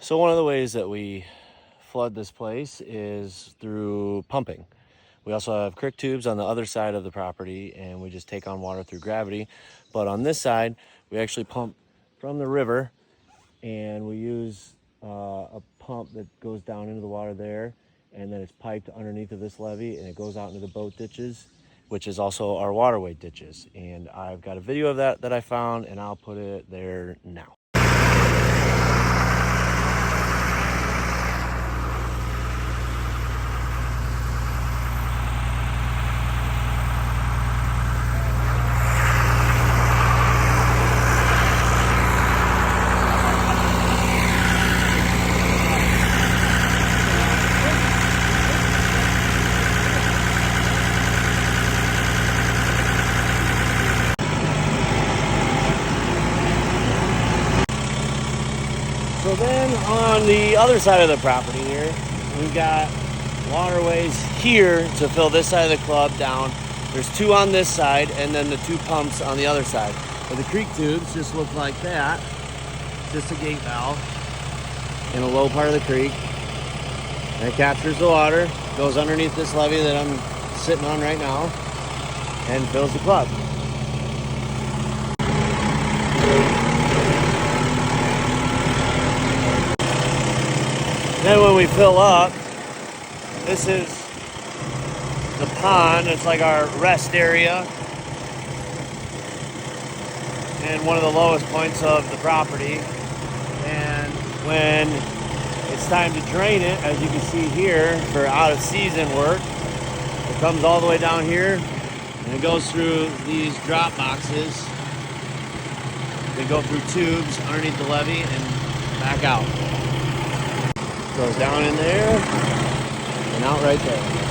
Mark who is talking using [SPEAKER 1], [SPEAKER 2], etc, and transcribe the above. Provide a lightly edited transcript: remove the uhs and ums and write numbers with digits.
[SPEAKER 1] So one of the ways that we flood this place is through pumping. We also have creek tubes on the other side of the property, and we just take on water through gravity. But on this side, we actually pump from the river, and we use a pump that goes down into the water there, and then it's piped underneath of this levee, and it goes out into the boat ditches, which is also our waterway ditches. And I've got a video of that I found, and I'll put it there now. So then on the other side of the property here, we've got waterways here to fill this side of the club down. There's two on this side and then the two pumps on the other side. But the creek tubes just look like that. Just a gate valve in a low part of the creek. And it captures the water, goes underneath this levee that I'm sitting on right now, and fills the club. Then when we fill up, this is the pond. It's like our rest area and one of the lowest points of the property. And when it's time to drain it, as you can see here, for out of season work, it comes all the way down here and it goes through these drop boxes. They go through tubes underneath the levee and back out. Goes down in there and out right there.